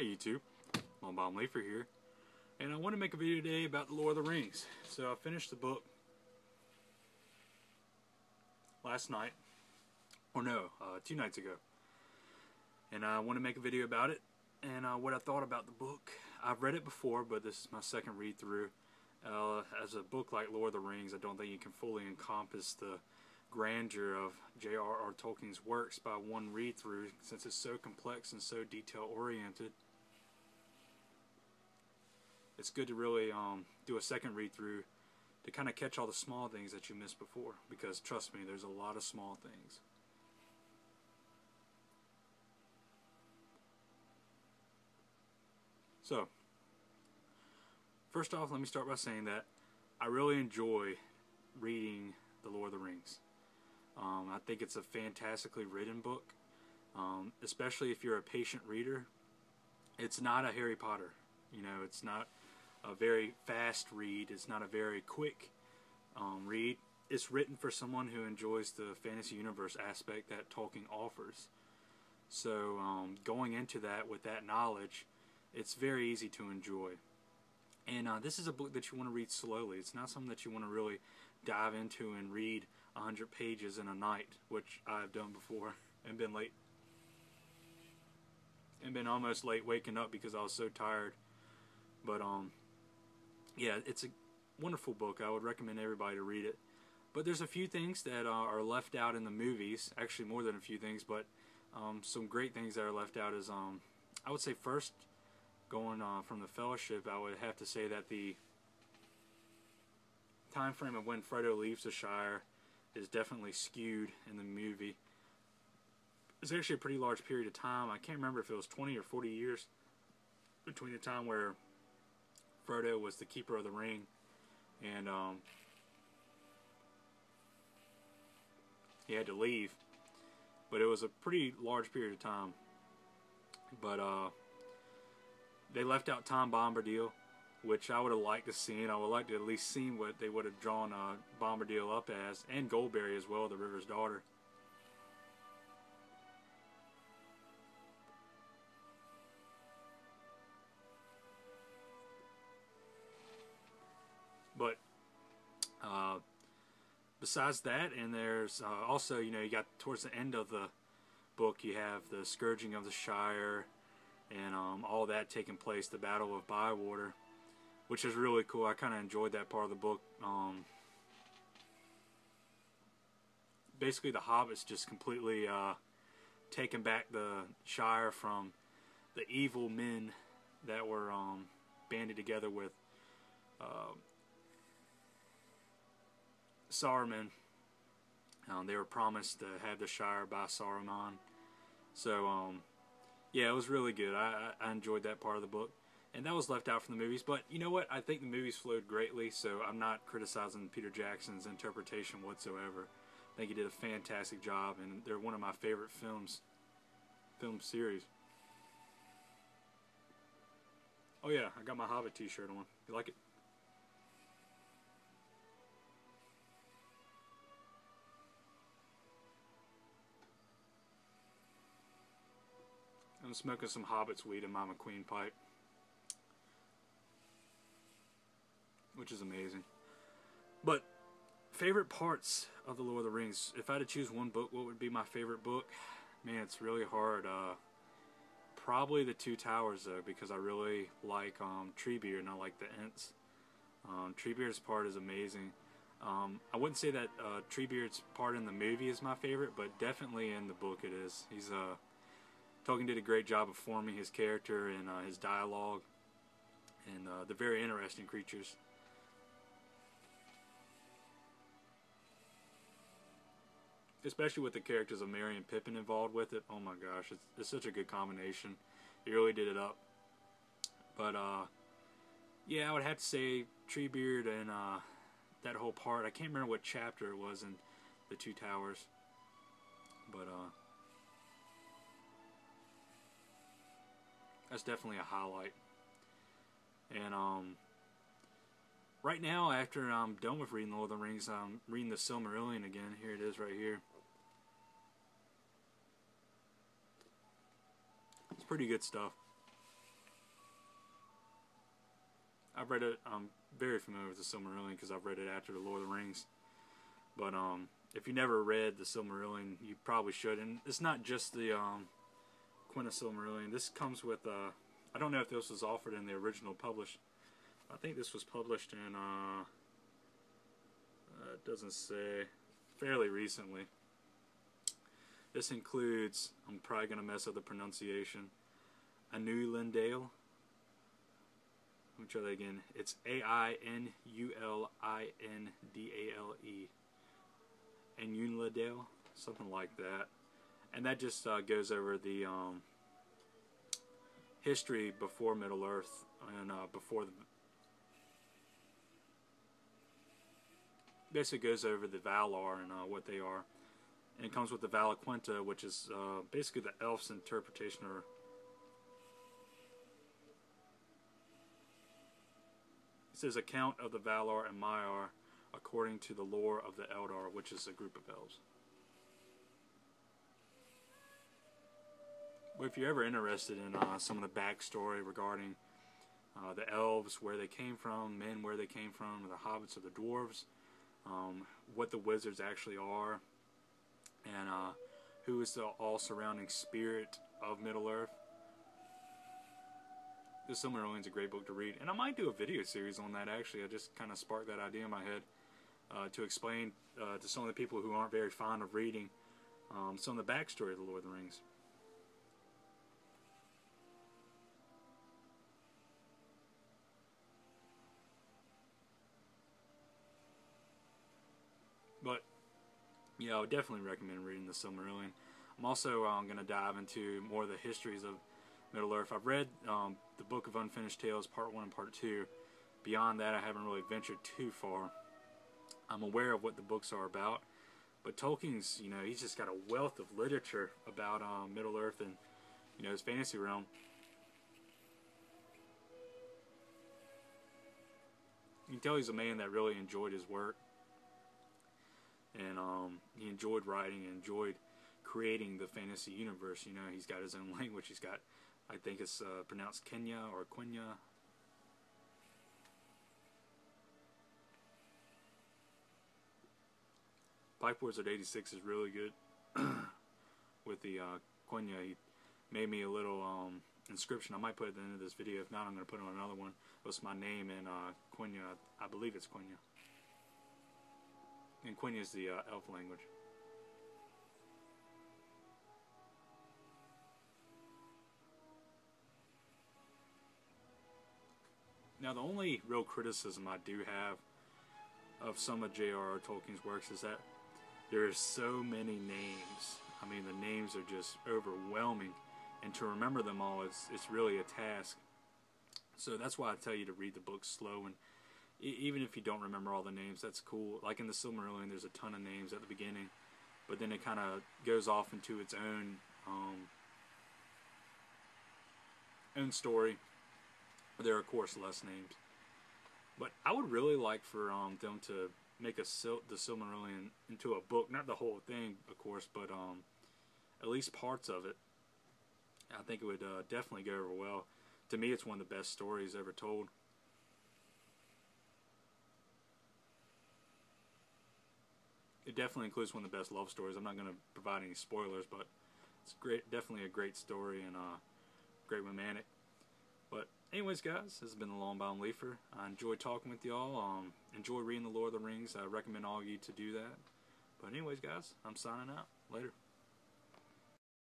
Hey YouTube, Longbob Leafer here, and I want to make a video today about the Lord of the Rings. So I finished the book last night, or no, 2 nights ago, and I want to make a video about it and what I thought about the book. I've read it before, but this is my second read through. As a book like Lord of the Rings, I don't think you can fully encompass the grandeur of J.R.R. Tolkien's works by one read through, since it's so complex and so detail oriented. It's good to really do a second read through to kind of catch all the small things that you missed before, because trust me, there's a lot of small things. So, first off, let me start by saying that I really enjoy reading The Lord of the Rings. I think it's a fantastically written book, especially if you're a patient reader. It's not a Harry Potter. You know, it's not a very fast read. It's not a very quick read. It's written for someone who enjoys the fantasy universe aspect that Tolkien offers. So going into that with that knowledge, it's very easy to enjoy. And this is a book that you want to read slowly. It's not something that you want to really dive into and read 100 pages in a night, which I've done before and been late. And been almost late waking up because I was so tired. But yeah, it's a wonderful book. I would recommend everybody to read it. But there's a few things that are left out in the movies. Actually, more than a few things, but some great things that are left out is, I would say first, going from the Fellowship, I would have to say that the time frame of when Frodo leaves the Shire is definitely skewed in the movie. It's actually a pretty large period of time. I can't remember if it was 20 or 40 years between the time where Frodo was the Keeper of the Ring and he had to leave. But it was a pretty large period of time. But they left out Tom Bombadil, which I would have liked to see. I would like to at least see what they would have drawn Bombadil up as, and Goldberry as well, the River's daughter. But besides that, and there's also, you know, you got towards the end of the book, you have the Scourging of the Shire and all that taking place, the Battle of Bywater, which is really cool. I kind of enjoyed that part of the book. Basically, the hobbits just completely taking back the Shire from the evil men that were banded together with Saruman. They were promised to have the Shire by Saruman. So, yeah, it was really good. I enjoyed that part of the book. And that was left out from the movies. But you know what? I think the movies flowed greatly, so I'm not criticizing Peter Jackson's interpretation whatsoever. I think he did a fantastic job, and they're one of my favorite film series. Oh yeah, I got my Hobbit t-shirt on. You like it? I'm smoking some Hobbit's weed in my McQueen pipe, which is amazing. But favorite parts of the Lord of the Rings, if I had to choose one book, what would be my favorite book? Man, it's really hard. Probably The Two Towers, though, because I really like Treebeard and I like the Ents. Treebeard's part is amazing. I wouldn't say that Treebeard's part in the movie is my favorite, but definitely in the book it is. Tolkien did a great job of forming his character and his dialogue, and they're very interesting creatures. Especially with the characters of Merry and Pippin involved with it. Oh my gosh, it's such a good combination. He really did it up. But yeah, I would have to say Treebeard and that whole part. I can't remember what chapter it was in The Two Towers, but that's definitely a highlight. And right now, after I'm done with reading Lord of the Rings, I'm reading the Silmarillion again. Here it is right here. It's pretty good stuff. I've read it. I'm very familiar with the Silmarillion because I've read it after the Lord of the Rings. But if you never read the Silmarillion, you probably should. And it's not just the Queen of Silmarillion. This comes with. I don't know if this was offered in the original published. I think this was published in. It doesn't say. Fairly recently. This includes. I'm probably gonna mess up the pronunciation. Ainulindale. Let me try that again. It's Ainulindale. Ainulindale, something like that. And that just goes over the history before Middle Earth and before the. Basically goes over the Valar and what they are. And it comes with the Valaquenta, which is basically the elf's interpretation or. It says account of the Valar and Maiar according to the lore of the Eldar, which is a group of elves. But if you're ever interested in some of the backstory regarding the elves, where they came from, men where they came from, the hobbits or the dwarves, what the wizards actually are, and who is the all-surrounding spirit of Middle-earth, the Silmarillion is a great book to read, and I might do a video series on that. Actually, I just kind of sparked that idea in my head to explain to some of the people who aren't very fond of reading some of the backstory of the Lord of the Rings. But yeah, I would definitely recommend reading the Silmarillion. I'm also going to dive into more of the histories of Middle-earth. I've read the Book of Unfinished Tales, Part 1 and Part 2. Beyond that, I haven't really ventured too far. I'm aware of what the books are about, but Tolkien's, he's just got a wealth of literature about Middle-earth and, his fantasy realm. You can tell he's a man that really enjoyed his work, and he enjoyed writing and enjoyed creating the fantasy universe. He's got his own language. He's got, I think it's pronounced Kenya or Quenya. Pipe Wizard 86 is really good. With the Quenya, he made me a little inscription. I might put it at the end of this video. If not, I'm going to put it on another one. It's my name in Quenya. I believe it's Quenya. And Quenya is the elf language. Now, the only real criticism I do have of some of J.R.R. Tolkien's works is that there are so many names. I mean, the names are just overwhelming, and to remember them all, it's really a task. So that's why I tell you to read the book slow, and even if you don't remember all the names, that's cool. Like in the Silmarillion, there's a ton of names at the beginning, but then it kind of goes off into its own story. There are, of course, less names. But I would really like for them to make the Silmarillion into a book. Not the whole thing, of course, but at least parts of it. I think it would definitely go over well. To me, it's one of the best stories ever told. It definitely includes one of the best love stories. I'm not going to provide any spoilers, but it's great. Definitely a great story and great romantic. But anyways, guys, this has been the Longbound Leafer. I enjoyed talking with y'all. Enjoy reading the Lord of the Rings. I recommend all of you to do that. But anyways, guys, I'm signing out. Later.